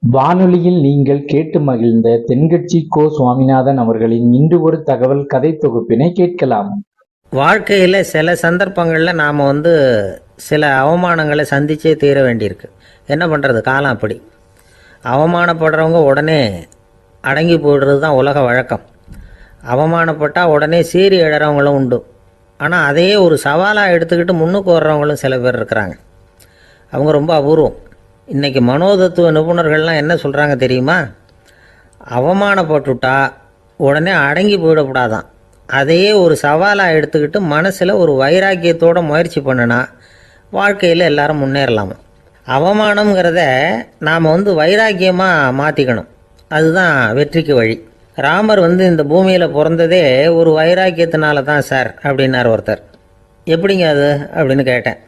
வானொலியில் நீங்கள் கேட்டு மகிழ்ந்த தென்கட்சி கோ. சுவாமிநாதன் அவர்களின் இன்று ஒரு தகவல் கதை தொகுப்பினை கேட்கலாம். வாழ்க்கையில் சில சந்தர்ப்பங்களில் நாம் சில அவமானங்களை சந்திச்சே தீர வேண்டியிருக்கு. என்ன பண்ணுறது, காலம் அப்படி. அவமானப்படுறவங்க உடனே அடங்கி போடுறது தான் உலக வழக்கம். அவமானப்பட்டால் உடனே சீறி எழறவங்களும் உண்டு. ஆனால் அதையே ஒரு சவாலாக எடுத்துக்கிட்டு முன்னுக்கு வர்றவங்களும் சில பேர் இருக்கிறாங்க. அவங்க ரொம்ப அபூர்வம். இன்றைக்கி மனோதத்துவ நிபுணர்கள்லாம் என்ன சொல்கிறாங்க தெரியுமா? அவமானப்பட்டுட்டா உடனே அடங்கி போயிடக்கூடாதான். அதையே ஒரு சவாலாக எடுத்துக்கிட்டு மனசில் ஒரு வைராக்கியத்தோடு முயற்சி பண்ணினா வாழ்க்கையில் எல்லாரும் முன்னேறலாமா. அவமானங்கிறத நாம் வைராக்கியமாக மாற்றிக்கணும். அதுதான் வெற்றிக்கு வழி. ராமர் இந்த பூமியில் பிறந்ததே ஒரு வைராக்கியத்தினால தான் சார் அப்படின்னார் ஒருத்தர். எப்படிங்க அது அப்படின்னு கேட்டேன்.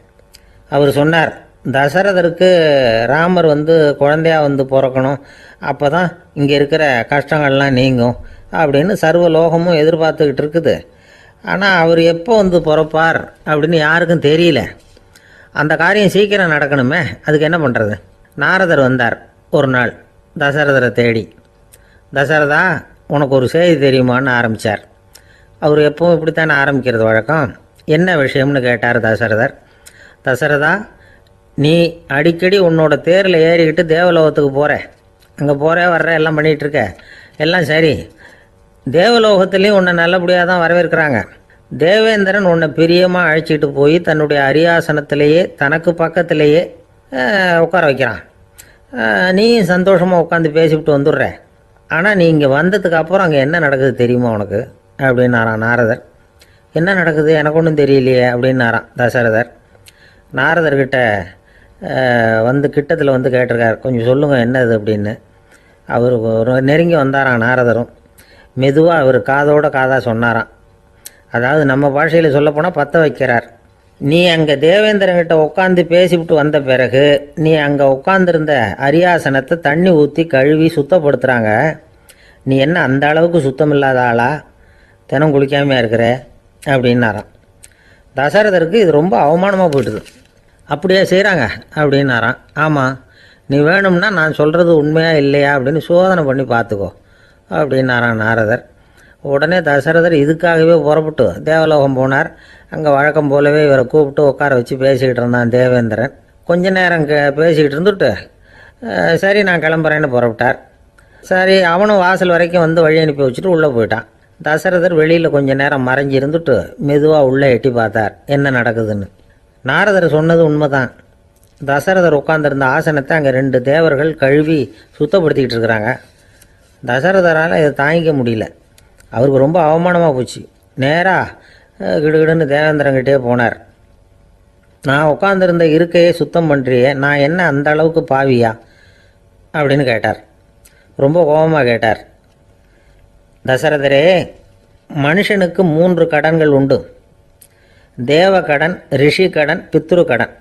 அவர் சொன்னார், தசரதருக்கு ராமர் குழந்தையா பிறக்கணும், அப்போ தான் இங்கே இருக்கிற கஷ்டங்கள்லாம் நீங்கும் அப்படின்னு சர்வ லோகமும் எதிர்பார்த்துக்கிட்டு இருக்குது. ஆனால் அவர் எப்போ பிறப்பார் அப்படின்னு யாருக்கும் தெரியல. அந்த காரியம் சீக்கிரம் நடக்கணுமே, அதுக்கு என்ன பண்ணுறது? நாரதர் வந்தார் ஒரு நாள் தசரதரை தேடி. தசரதா, உனக்கு ஒரு செய்தி தெரியுமான்னு ஆரம்பித்தார். அவர் எப்பவும் இப்படித்தானே ஆரம்பிக்கிறது வழக்கம். என்ன விஷயம்னு கேட்டார் தசரதர். தசரதா, நீ அடிக்கடி உன்னோட தேரில் ஏறிக்கிட்டு தேவலோகத்துக்கு போகிற, அங்கே போகிற வர்ற எல்லாம் பண்ணிகிட்ருக்க, எல்லாம் சரி. தேவலோகத்துலேயும் உன்னை நல்லபடியாக தான் வரவேற்கிறாங்க. தேவேந்திரன் உன்னை பிரியமாக அழைச்சிட்டு போய் தன்னுடைய அரியாசனத்திலேயே தனக்கு பக்கத்திலேயே உட்கார வைக்கிறான். நீயும் சந்தோஷமாக உட்காந்து பேசிவிட்டு வந்துடுற. ஆனால் நீ இங்கே வந்ததுக்கு அப்புறம் அங்கே என்ன நடக்குது தெரியுமா உனக்கு அப்படின்னாரான் நாரதர். என்ன நடக்குது எனக்கு ஒன்றும் தெரியலையே அப்படின்னாரான் தசரதர். நாரதர்கிட்ட கிட்டத்தில் கேட்டிருக்கார், கொஞ்சம் சொல்லுங்கள் என்னது அப்படின்னு. அவர் ஒரு நெருங்கி வந்தாராம் நாரதரும். மெதுவாக அவர் காதோட காதாக சொன்னாராம். அதாவது நம்ம பாஷையில் சொல்லப்போனால் பற்ற வைக்கிறார். நீ அங்கே தேவேந்திரங்கிட்ட உட்காந்து பேசிவிட்டு வந்த பிறகு நீ அங்கே உட்காந்துருந்த அரியாசனத்தை தண்ணி ஊற்றி கழுவி சுத்தப்படுத்துகிறாங்க. நீ என்ன அந்த அளவுக்கு சுத்தம் இல்லாத ஆளா, தினம் குளிக்காமையாக இருக்கிற அப்படின்னாராம். தசரதருக்கு இது ரொம்ப அவமானமாக போயிட்டுது. அப்படியே செய்கிறாங்க அப்படின்னாராம். ஆமாம், நீ வேணும்னா நான் சொல்கிறது உண்மையா இல்லையா அப்படின்னு சோதனை பண்ணி பார்த்துக்கோ அப்படின்னாரான் நாரதர். உடனே தசரதர் இதுக்காகவே புறப்பட்டு தேவலோகம் போனார். அங்கே வழக்கம் போலவே இவரை கூப்பிட்டு உட்கார வச்சு பேசிக்கிட்டு இருந்தான் தேவேந்திரன். கொஞ்ச நேரம் பேசிக்கிட்டு இருந்துட்டு சரி நான் கிளம்புறேன்னு புறப்பட்டார். சரி, அவனும் வாசல் வரைக்கும் வழி அனுப்பி வச்சுட்டு உள்ளே போயிட்டான். தசரதர் வெளியில் கொஞ்ச நேரம் மறைஞ்சி இருந்துட்டு மெதுவாக உள்ளே எட்டி பார்த்தார் என்ன நடக்குதுன்னு. நாரதர் சொன்னது உண்மைதான். தசரதர் உட்காந்துருந்த ஆசனத்தை அங்கே 2 தேவர்கள் கழுவி சுத்தப்படுத்திக்கிட்டு இருக்கிறாங்க. தசரதரால் இதை தாங்கிக்க முடியல. அவருக்கு ரொம்ப அவமானமாக போச்சு. நேராக கிடுகிடுன்னு தேவேந்திரங்கிட்டே போனார். நான் உட்காந்துருந்த இருக்கையே சுத்தம் பண்ணுறியே, நான் என்ன அந்த அளவுக்கு பாவியா அப்படின்னு கேட்டார். ரொம்ப கோபமாக கேட்டார். தசரதரே, மனுஷனுக்கு 3 கடன்கள் உண்டு. தேவ கடன், ரிஷி கடன், பித்ரு கடன்.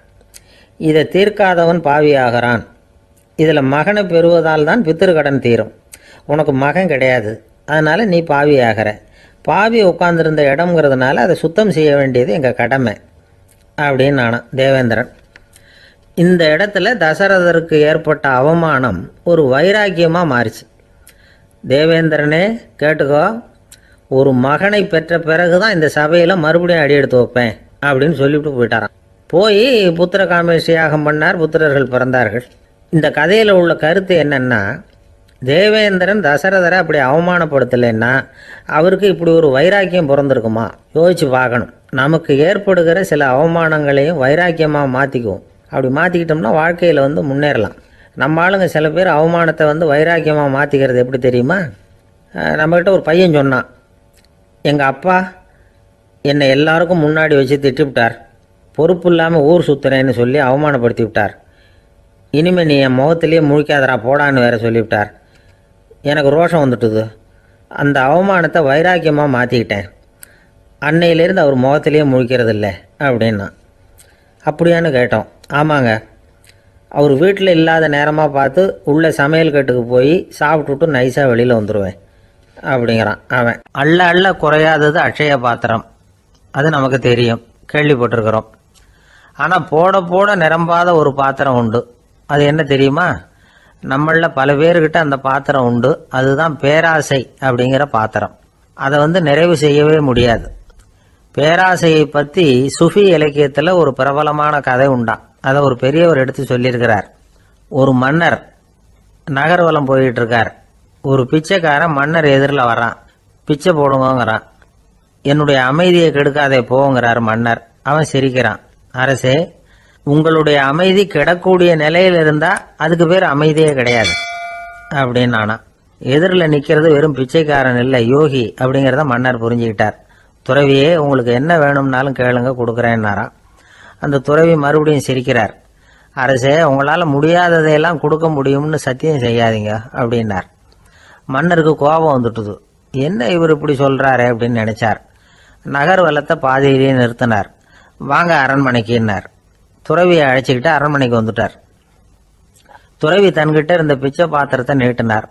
இதை தீர்க்காதவன் பாவியாகிறான். இதில் மகனை பெறுவதால் தான் பித்ரு கடன் தீரும். உனக்கு மகன் கிடையாது, அதனால் நீ பாவியாகிற. பாவி உட்கார்ந்துருந்த இடம்ங்கிறதுனால அதை சுத்தம் செய்ய வேண்டியது எங்கள் கடமை அப்படின்னு நானும் தேவேந்திரன். இந்த இடத்துல தசரதருக்கு ஏற்பட்ட அவமானம் ஒரு வைராக்கியமாக மாறிச்சு. தேவேந்திரனே கேட்டுக்கோ, ஒரு மகனை பெற்ற பிறகு தான் இந்த சபையில் மறுபடியும் அடி எடுத்து வைப்பேன் அப்படின்னு சொல்லிவிட்டு போயிட்டாரான். போய் புத்திர காமேஷ் யாகம் பண்ணார். புத்திரர்கள் பிறந்தார்கள். இந்த கதையில் உள்ள கருத்து என்னென்னா, தேவேந்திரன் தசரதரை அப்படி அவமானப்படுத்தலைன்னா அவருக்கு இப்படி ஒரு வைராக்கியம் பிறந்திருக்குமா யோசிச்சு பார்க்கணும். நமக்கு ஏற்படுகிற சில அவமானங்களையும் வைராக்கியமாக மாற்றிக்குவோம். அப்படி மாற்றிக்கிட்டோம்னா வாழ்க்கையில் முன்னேறலாம். நம்ம ஆளுங்க சில பேர் அவமானத்தை வைராக்கியமாக மாற்றிக்கிறது எப்படி தெரியுமா? நம்மக்கிட்ட ஒரு பையன் சொன்னான், எங்கள் அப்பா என்னை எல்லாருக்கும் முன்னாடி வச்சு திட்டிவிட்டார், பொறுப்பு இல்லாமல் ஊர் சுற்றுறேன்னு சொல்லி அவமானப்படுத்தி விட்டார். இனிமேல் நீ என் முகத்திலேயே முழிக்காதரா போடான்னு வேற சொல்லிவிட்டார். எனக்கு ரோஷம் வந்துட்டுது. அந்த அவமானத்தை வைராக்கியமாக மாற்றிக்கிட்டேன். அன்னையிலேருந்து அவர் முகத்திலேயே முழிக்கிறதில்ல அப்படின்னா. அப்படியான்னு கேட்டோம். ஆமாங்க, அவர் வீட்டில் இல்லாத நேரமாக பார்த்து உள்ள சமையல் கட்டுக்கு போய் சாப்பிட்டுட்டு நைஸாக வெளியில் வந்துடுவேன் அப்படிங்கிறான் அவன். அள்ள அள்ள குறையாதது அட்சய பாத்திரம், அது நமக்கு தெரியும், கேள்விப்பட்டிருக்கிறோம். ஆனால் போட போட நிரம்பாத ஒரு பாத்திரம் உண்டு. அது என்ன தெரியுமா? நம்மளில் பல பேர்கிட்ட அந்த பாத்திரம் உண்டு. அதுதான் பேராசை அப்படிங்கிற பாத்திரம். அதை நிறைவு செய்யவே முடியாது. பேராசையை பற்றி சுஃபி இலக்கியத்தில் ஒரு பிரபலமான கதை உண்டாம். அதை ஒரு பெரியவர் எடுத்து சொல்லியிருக்கிறார். ஒரு மன்னர் நகர்வலம் போயிட்டு இருக்கார். ஒரு பிச்சைக்காரன் மன்னர் எதிரில் வரான். பிச்சை போடுங்கிறான். என்னுடைய அமைதியை கெடுக்காதே போங்கிறார் மன்னர். அவன் சிரிக்கிறான். அரசே, உங்களுடைய அமைதி கெடக்கூடிய நிலையில் இருந்தால் அதுக்கு பேர் அமைதியே கிடையாது அப்படின்னு நானா. எதிரில் நிற்கிறது வெறும் பிச்சைக்காரன் இல்லை, யோகி அப்படிங்கிறத மன்னர் புரிஞ்சுக்கிட்டார். துறவியே, உங்களுக்கு என்ன வேணும்னாலும் கேளுங்க, கொடுக்குறேன்னாராம். அந்த துறவி மறுபடியும் சிரிக்கிறார். அரசே, உங்களால் முடியாததையெல்லாம் கொடுக்க முடியும்னு சத்தியம் செய்யாதீங்க அப்படின்னார். மன்னருக்கு கோபம் வந்துட்டுது. என்ன இவர் இப்படி சொல்கிறாரு அப்படின்னு நினைச்சார். நகர்வலத்தை பாதியிலேயே நிறுத்தினார். வாங்க அரண்மனைக்குன்னார். துறவியை அழைச்சிக்கிட்டு அரண்மனைக்கு வந்துட்டார். துறவி தன்கிட்ட இருந்த பிச்சை பாத்திரத்தை நீட்டினார்.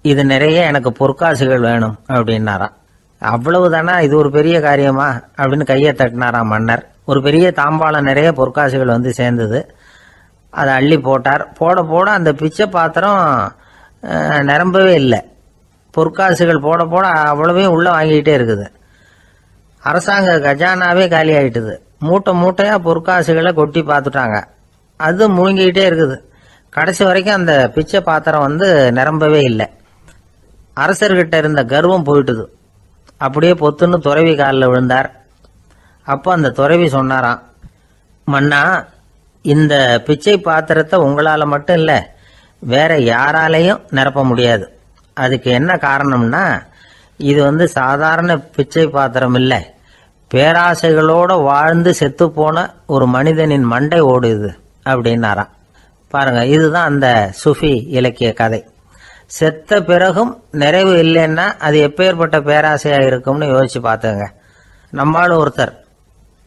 இது நிறைய எனக்கு பொற்காசுகள் வேணும் அப்படின்னாராம். அவ்வளவுதானா, இது ஒரு பெரிய காரியமா அப்படின்னு கையை தட்டினாராம் மன்னர். ஒரு பெரிய தாம்பாளம் நிறைய பொற்காசுகள் சேர்ந்தது. அதை அள்ளி போட்டார். போட போட அந்த பிச்சை பாத்திரம் நிரம்பவே இல்லை. பொற்காசுகள் போட போட அவ்வளவே உள்ள வாங்கிக்கிட்டே இருக்குது. அரசாங்க கஜானாவே காலி ஆயிட்டுது. மூட்டை மூட்டையா பொற்காசுகளை கொட்டி பார்த்துட்டாங்க. அது முழுங்கிக்கிட்டே இருக்குது. கடைசி வரைக்கும் அந்த பிச்சை பாத்திரம் நிரம்பவே இல்லை. அரசர்கிட்ட இருந்த கர்வம் போயிட்டுது. அப்படியே பொத்துன்னு துறவி காலில் விழுந்தார். அப்போ அந்த துறவி சொன்னாராம், மன்னா, இந்த பிச்சை பாத்திரத்தை உங்களால் மட்டும் இல்லை, வேற யாராலையும் நிரப்ப முடியாது. அதுக்கு என்ன காரணம்னா, இது சாதாரண பிச்சை பாத்திரம் இல்லை, பேராசைகளோடு வாழ்ந்து செத்து போன ஒரு மனிதனின் மண்டை ஓடுது அப்படின்னாராம். பாருங்க, இதுதான் அந்த சுஃபி இலக்கிய கதை. செத்த பிறகும் நிறைவு இல்லைன்னா அது எப்பேற்பட்ட பேராசையாக இருக்கும்னு யோசிச்சு பார்த்துங்க. நம்மளும் ஒருத்தர்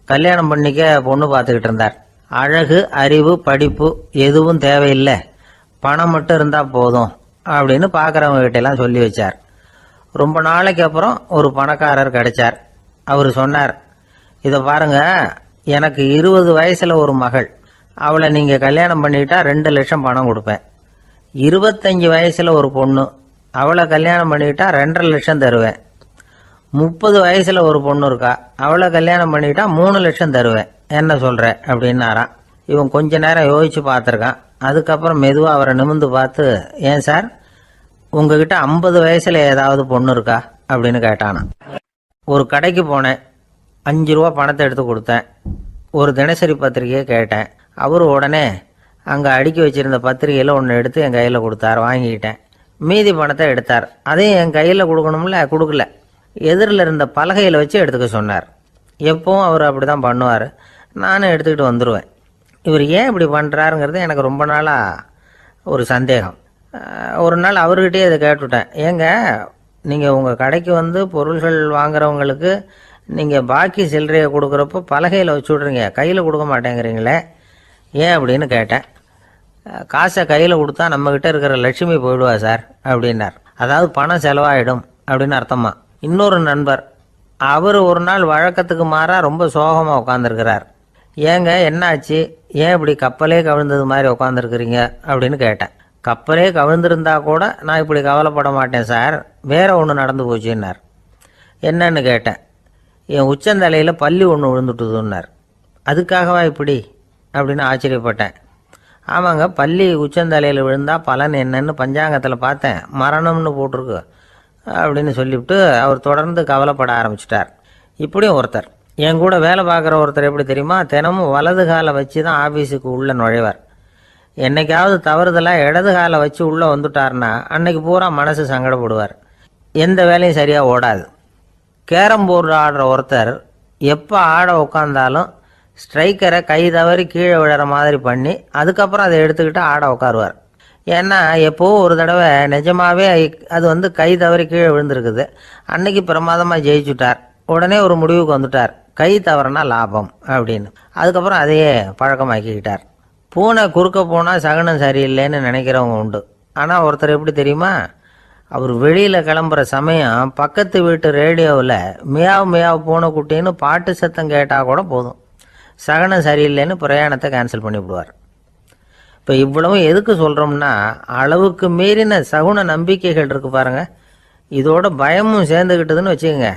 கல்யாணம் பண்ணிக்க பொண்ணு பார்த்துக்கிட்டு இருந்தார். அழகு, அறிவு, படிப்பு எதுவும் தேவையில்லை, பணம் மட்டும் இருந்தால் போதும் அப்படின்னு பார்க்குறவங்க கிட்டெல்லாம் சொல்லி வச்சார். ரொம்ப நாளைக்கு அப்புறம் ஒரு பணக்காரர் கிடைச்சார். அவர் சொன்னார், இதை பாருங்க, எனக்கு 20 வயசுல ஒரு மகள், அவளை நீங்கள் கல்யாணம் பண்ணிக்கிட்டா 2 லட்சம் பணம் கொடுப்பேன். 25 வயசுல ஒரு பொண்ணு, அவளை கல்யாணம் பண்ணிக்கிட்டா 2.5 லட்சம் தருவேன். 30 வயசுல ஒரு பொண்ணு இருக்கா, அவளை கல்யாணம் பண்ணிக்கிட்டா 3 லட்சம் தருவேன். என்ன சொல்ற அப்படின்னாராம். இவன் கொஞ்ச நேரம் யோசிச்சு பார்த்துருக்கான். அதுக்கப்புறம் மெதுவாக அவரை நிமிந்து பார்த்து, ஏன் சார், உங்ககிட்ட 50 வயசுல ஏதாவது பொண்ணு இருக்கா அப்படின்னு கேட்டானா. ஒரு கடைக்கு போனேன், 5 ரூபா பணத்தை எடுத்து கொடுத்தேன். ஒரு தினசரி பத்திரிகையை கேட்டேன். அவரு உடனே அங்கே அடுக்கி வச்சிருந்த பத்திரிகையில் ஒன்று எடுத்து என் கையில் கொடுத்தார். வாங்கிக்கிட்டேன். மீதி பணத்தை எடுத்தார். அதையும் என் கையில் கொடுக்கணும்ல, கொடுக்கல. எதிரில் இருந்த பலகையில் வச்சு எடுத்துக்க சொன்னார். எப்பவும் அவர் அப்படி தான் பண்ணுவார். நானும் எடுத்துக்கிட்டு வந்துடுவேன். இவர் ஏன் இப்படி பண்ணுறாருங்கிறது எனக்கு ரொம்ப நாளாக ஒரு சந்தேகம். ஒரு நாள் அவர்கிட்டயே இதை கேட்டுவிட்டேன். ஏங்க, நீங்கள் உங்கள் கடைக்கு பொருள்கள் வாங்குறவங்களுக்கு நீங்கள் பாக்கி சில்லறையை கொடுக்குறப்போ பலகையில் வச்சு விட்றீங்க, கையில் கொடுக்க மாட்டேங்கிறீங்களே, ஏன் அப்படின்னு கேட்டேன். காசை கையில் கொடுத்தா நம்மக்கிட்ட இருக்கிற லட்சுமி போயிடுவா சார் அப்படின்னார். அதாவது பணம் செலவாயிடும் அப்படின்னு அர்த்தமா. இன்னொரு நண்பர், அவர் ஒரு நாள் வழக்கத்துக்கு மாறாக ரொம்ப சோகமாக உட்காந்துருக்கிறார். ஏங்க, என்னாச்சு, ஏன் இப்படி கப்பலே கவிழ்ந்தது மாதிரி உட்காந்துருக்குறீங்க அப்படின்னு கேட்டேன். கப்பலே கவிழ்ந்திருந்தா கூட நான் இப்படி கவலைப்பட மாட்டேன் சார், வேற ஒன்று நடந்து போச்சுன்னார். என்னன்னு கேட்டேன். என் உச்சந்தலையில் பல்லி ஒன்று விழுந்துட்டுதுன்னார். அதுக்காகவா இப்படி அப்படின்னு ஆச்சரியப்பட்டேன். ஆமாங்க, பல்லி உச்சந்தலையில் விழுந்தால் பலன் என்னன்னு பஞ்சாங்கத்தில் பார்த்தேன், மரணம்னு போட்டிருக்கு அப்படின்னு சொல்லிவிட்டு அவர் தொடர்ந்து கவலைப்பட ஆரம்பிச்சிட்டார். இப்படியும் ஒருத்தர், என் கூட வேலை பார்க்குற ஒருத்தர் எப்படி தெரியுமா, தினமும் வலது காலை வச்சு தான் ஆஃபீஸுக்கு உள்ளே நுழைவார். என்னைக்காவது தவறுதலாக இடது காலை வச்சு உள்ளே வந்துட்டார்னா அன்னைக்கு பூரா மனசு சங்கடப்படுவார். எந்த வேலையும் சரியாக ஓடாது. கேரம் போர்டு ஆடுற ஒருத்தர் எப்போ ஆட உட்காந்தாலும் ஸ்ட்ரைக்கரை கை தவறி கீழே விழுற மாதிரி பண்ணி அதுக்கப்புறம் அதை எடுத்துக்கிட்டு ஆட உட்காருவார். ஏன்னா எப்போவோ ஒரு தடவை நிஜமாகவே அது கை தவறி கீழே விழுந்திருக்குது. அன்னைக்கு பிரமாதமாக ஜெயிச்சுட்டார். உடனே ஒரு முடிவுக்கு வந்துட்டார், கை தவறுனா லாபம் அப்படின்னு. அதுக்கப்புறம் அதையே பழக்கமாக்கிக்கிட்டார். பூனை குறுக்க போனால் சகுனம் சரியில்லைன்னு நினைக்கிறவங்க உண்டு. ஆனால் ஒருத்தர் எப்படி தெரியுமா, அவர் வெளியில் கிளம்புற சமயம் பக்கத்து வீட்டு ரேடியோவில் மியாவ் மியாவ் பூனை குட்டின்னு பாட்டு சத்தம் கேட்டால் கூட போதும், சகனம் சரியில்லைன்னு பிரயாணத்தை கேன்சல் பண்ணிவிடுவார். இப்போ இவ்வளவும் எதுக்கு சொல்கிறோம்னா, அளவுக்கு மீறின சகுன நம்பிக்கைகள் இருக்குது பாருங்கள், இதோட பயமும் சேர்ந்துக்கிட்டதுன்னு வச்சுக்கோங்க,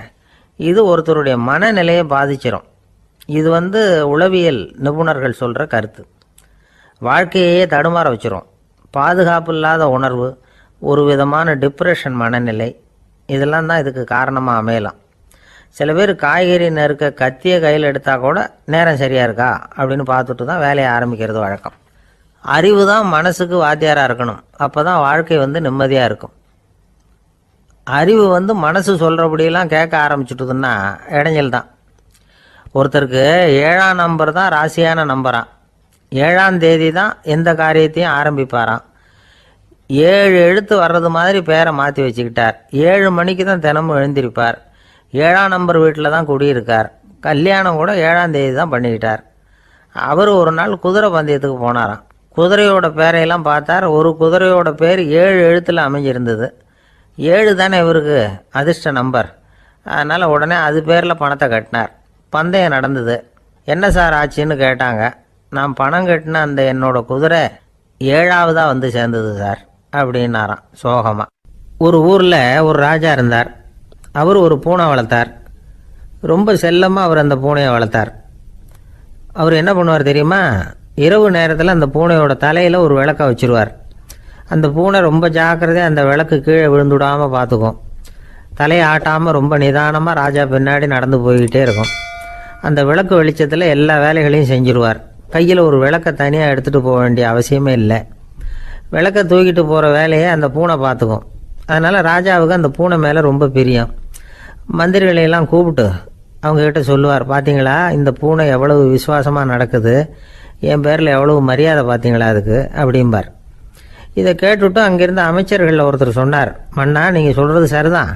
இது ஒருத்தருடைய மனநிலையை பாதிச்சிடும். இது உளவியல் நிபுணர்கள் சொல்கிற கருத்து. வாழ்க்கையே தடுமாற வச்சிரும். பாதுகாப்பு இல்லாத உணர்வு, ஒரு விதமான டிப்ரெஷன் மனநிலை, இதெல்லாம் தான் இதுக்கு காரணமாக அமையலாம். சில பேர் காய்கறி நறுக்க கத்தியை கையில் எடுத்தால் கூட நேரம் சரியாக இருக்கா அப்படின்னு பார்த்துட்டு தான் வேலையை ஆரம்பிக்கிறது வழக்கம். அறிவு தான் மனசுக்கு வாத்தியாராக இருக்கணும். அப்போ தான் வாழ்க்கை நிம்மதியாக இருக்கும். அறிவு மனசு சொல்கிறபடியெல்லாம் கேட்க ஆரம்பிச்சுட்டுதுன்னா இடைஞ்சல் தான். ஒருத்தருக்கு 7ஆம் நம்பர் தான் ராசியான நம்பரான். 7ஆம் தேதி தான் எந்த காரியத்தையும் ஆரம்பிப்பாராம். 7 எழுத்து வர்றது மாதிரி பேரை மாற்றி வச்சுக்கிட்டார். 7 மணிக்கு தான் தினமும் எழுந்திருப்பார். 7ஆம் நம்பர் வீட்டில் தான் குடியிருக்கார். கல்யாணம் கூட 7ஆம் தேதி தான் பண்ணிக்கிட்டார். அவர் ஒரு நாள் குதிரை பந்தயத்துக்கு போனாராம். குதிரையோட பேரையெல்லாம் பார்த்தார். ஒரு குதிரையோட பேர் 7 எழுத்தில் அமைஞ்சிருந்தது. 7 தானே இவருக்கு அதிர்ஷ்ட நம்பர். அதனால் உடனே அது பேரில் பணத்தை கட்டினார். பந்தயம் நடந்தது. என்ன சார் ஆச்சுன்னு கேட்டாங்க. நான் பணம் கட்டின அந்த என்னோட குதிரை 7ஆவதாக சேர்ந்தது சார் அப்படின்னாராம் சோகமாக. ஒரு ஊரில் ஒரு ராஜா இருந்தார். அவர் ஒரு பூனை வளர்த்தார். ரொம்ப செல்லமாக அவர் அந்த பூனையை வளர்த்தார். அவர் என்ன பண்ணுவார் தெரியுமா? இரவு நேரத்தில் அந்த பூனையோட தலையில் ஒரு விளக்கை வச்சுருவார். அந்த பூனை ரொம்ப ஜாக்கிரதையாக அந்த விளக்கு கீழே விழுந்துடாமல் பார்த்துக்கும். தலையை ஆட்டாமல் ரொம்ப நிதானமாக ராஜா பின்னாடி நடந்து போய்கிட்டே இருக்கும். அந்த விளக்கு வெளிச்சத்தில் எல்லா வேலைகளையும் செஞ்சுருவார். கையில் ஒரு விளக்கை தனியாக எடுத்துகிட்டு போக வேண்டிய அவசியமே இல்லை. விளக்கை தூக்கிட்டு போகிற வேலையை அந்த பூனை பார்த்துக்கும். அதனால் ராஜாவுக்கு அந்த பூனை மேலே ரொம்ப பிரியம். மந்திரிகளையெல்லாம் கூப்பிட்டு அவங்கக்கிட்ட சொல்லுவார், பார்த்தீங்களா இந்த பூனை எவ்வளவு விசுவாசமாக நடக்குது, என் பேரில் எவ்வளவு மரியாதை பார்த்தீங்களா அதுக்கு அப்படிம்பார். இதை கேட்டுவிட்டு அங்கேருந்து அமைச்சர்களில் ஒருத்தர் சொன்னார், மன்னா நீங்கள் சொல்கிறது சரிதான்,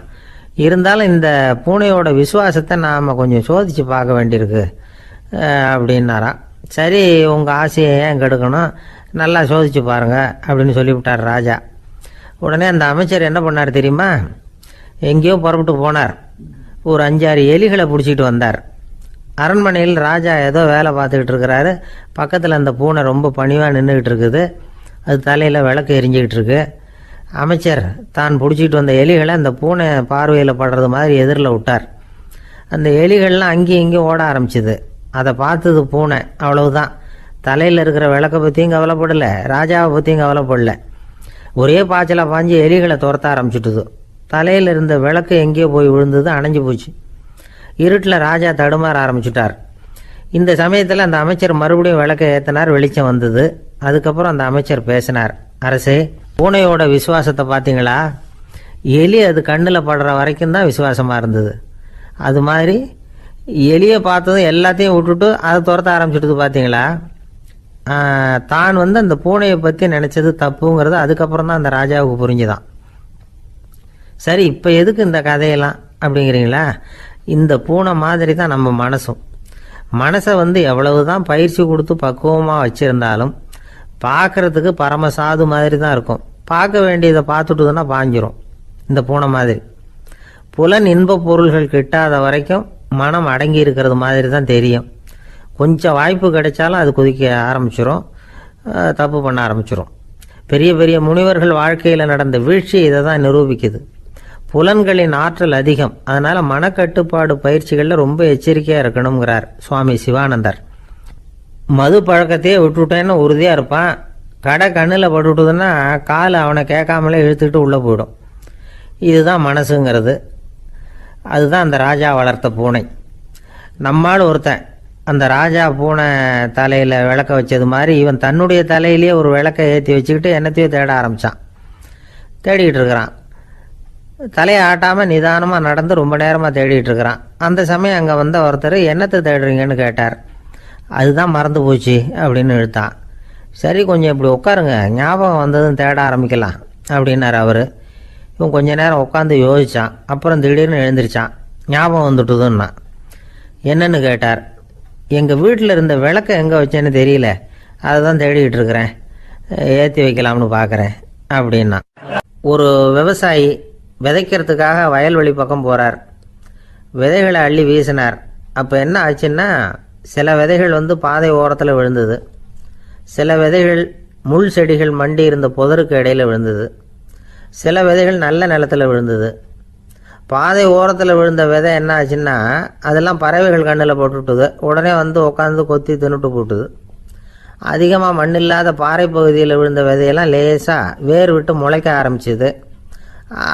இருந்தாலும் இந்த பூனையோட விசுவாசத்தை நாம் கொஞ்சம் சோதித்து பார்க்க வேண்டியிருக்கு அப்படின்னாராம். சரி, உங்கள் ஆசையை ஏன் கெடுக்கணும், நல்லா சோதிச்சு பாருங்கள் அப்படின்னு சொல்லிவிட்டார் ராஜா. உடனே அந்த அமைச்சர் என்ன பண்ணார் தெரியுமா? எங்கேயோ புறப்பட்டு போனார். ஒரு 5-6 எலிகளை பிடிச்சிட்டு வந்தார். அரண்மனையில் ராஜா ஏதோ வேலை பார்த்துக்கிட்டு இருக்கிறாரு. பக்கத்தில் அந்த பூனை ரொம்ப பணிவாக நின்றுக்கிட்டு இருக்குது. அது தலையில் விளக்கு எரிஞ்சிக்கிட்டு இருக்கு. அமைச்சர் தான் பிடிச்சிட்டு வந்த எலிகளை அந்த பூனை பார்வையில் படுறது மாதிரி எதிரில் விட்டார். அந்த எலிகள்லாம் அங்கேயும் இங்கேயும் ஓட ஆரம்பிச்சுது. அதை பார்த்தது பூனை. அவ்வளவுதான். தலையில் இருக்கிற விளக்கை பற்றியும் கவலைப்படலை, ராஜாவை பற்றியும் கவலைப்படலை. ஒரே பாய்ச்சலாக பாஞ்சு எலிகளை துரத்த ஆரம்பிச்சுட்டுது. தலையில் இருந்த விளக்கு எங்கேயோ போய் விழுந்தது, அணைஞ்சு போச்சு. இருட்டில் ராஜா தடுமாற ஆரம்பிச்சுட்டார். இந்த சமயத்தில் அந்த அமைச்சர் மறுபடியும் விளக்கை ஏற்றினார். வெளிச்சம் வந்தது. அதுக்கப்புறம் அந்த அமைச்சர் பேசினார், அரசே, பூனையோட விசுவாசத்தை பார்த்தீங்களா? எலி அது கண்ணில் படுற வரைக்கும் தான் விசுவாசமாக இருந்தது. அது மாதிரி எலியை பார்த்ததும் எல்லாத்தையும் விட்டுட்டு அதை துரத்த ஆரம்பிச்சுட்டு பார்த்தீங்களா? தான் அந்த பூனையை பற்றி நினச்சது தப்புங்கிறது அதுக்கப்புறம் தான் அந்த ராஜாவுக்கு புரிஞ்சுதான். சரி, இப்போ எதுக்கு இந்த கதையெல்லாம் அப்படிங்கிறீங்களா? இந்த பூனை மாதிரி தான் நம்ம மனசும். மனசை எவ்வளவு தான் பயிற்சி கொடுத்து பக்குவமாக வச்சுருந்தாலும் பார்க்குறதுக்கு பரமசாது மாதிரி தான் இருக்கும். பார்க்க வேண்டியதை பார்த்துட்டுதுன்னா பாஞ்சிரும். இந்த பூனை மாதிரி புலன் இன்ப பொருள்கள் கிட்டாத வரைக்கும் மனம் அடங்கி இருக்கிறது மாதிரி தான் தெரியும். கொஞ்சம் வாய்ப்பு கிடைச்சாலும் அது குதிக்க ஆரம்பிச்சிடும், தப்பு பண்ண ஆரம்பிச்சிடும். பெரிய பெரிய முனிவர்கள் வாழ்க்கையில் நடந்த வீழ்ச்சி இதை தான் நிரூபிக்குது. புலன்களின் ஆற்றல் அதிகம். அதனால் மனக்கட்டுப்பாடு பயிற்சிகளில் ரொம்ப எச்சரிக்கையாக இருக்கணுங்கிறார் சுவாமி சிவானந்தர். மது பழக்கத்தையே விட்டுவிட்டேன்னு உறுதியாக இருப்பான். கடை கண்ணில் பட்டுவிட்டுதுன்னா கால் அவனை கேட்காமலே இழுத்துக்கிட்டு உள்ளே போயிடும். இதுதான் மனசுங்கிறது. அதுதான் அந்த ராஜா வளர்த்த பூனை. நம்மால் ஒருத்தன் அந்த ராஜா பூனை தலையில் விளக்க வச்சது மாதிரி இவன் தன்னுடைய தலையிலேயே ஒரு விளக்கை ஏற்றி வச்சுக்கிட்டு என்னத்தையோ தேட ஆரம்பித்தான். தேடிக்கிட்டு இருக்கிறான். தலையை ஆட்டாமல் நிதானமாக நடந்து ரொம்ப நேரமாக தேடிட்டு இருக்கிறான். அந்த சமயம் அங்கே வந்த ஒருத்தர், என்னத்தை தேடுறீங்கன்னு கேட்டார். அதுதான் மறந்து போச்சு அப்படின்னு இழுத்தான். சரி, கொஞ்சம் இப்படி உட்காருங்க, ஞாபகம் வந்ததும் தேட ஆரம்பிக்கலாம் அப்படின்னார் அவர். இவன் கொஞ்ச நேரம் உட்காந்து யோசித்தான். அப்புறம் திடீர்னு எழுந்திரிச்சான். ஞாபகம் வந்துட்டுதுன்னா. என்னன்னு கேட்டார். எங்கள் வீட்டில் இருந்த விளக்கை எங்கே வச்சேன்னு தெரியல, அதை தான் தேடிக்கிட்டு இருக்கிறேன், ஏற்றி வைக்கலாம்னு பார்க்குறேன் அப்படின்னா. ஒரு விவசாயி விதைக்கிறதுக்காக வயல்வெளி பக்கம் போகிறார். விதைகளை அள்ளி வீசினார். அப்போ என்ன ஆச்சுன்னா, சில விதைகள் பாதை ஓரத்தில் விழுந்தது, சில விதைகள் முள் செடிகள் மண்டி இருந்த புதருக்கு இடையில் விழுந்தது. சில விதைகள் நல்ல நிலத்தில் விழுந்தது. பாதை ஓரத்தில் விழுந்த விதை என்ன ஆச்சுன்னா அதெல்லாம் பறவைகள் கண்ணில் போட்டுவிட்டுது. உடனே வந்து உட்காந்து கொத்தி தின்னுட்டு போட்டுது. அதிகமாக மண் இல்லாத பாறை பகுதியில் விழுந்த விதையெல்லாம் லேசாக வேர் விட்டு முளைக்க ஆரம்பிச்சிது.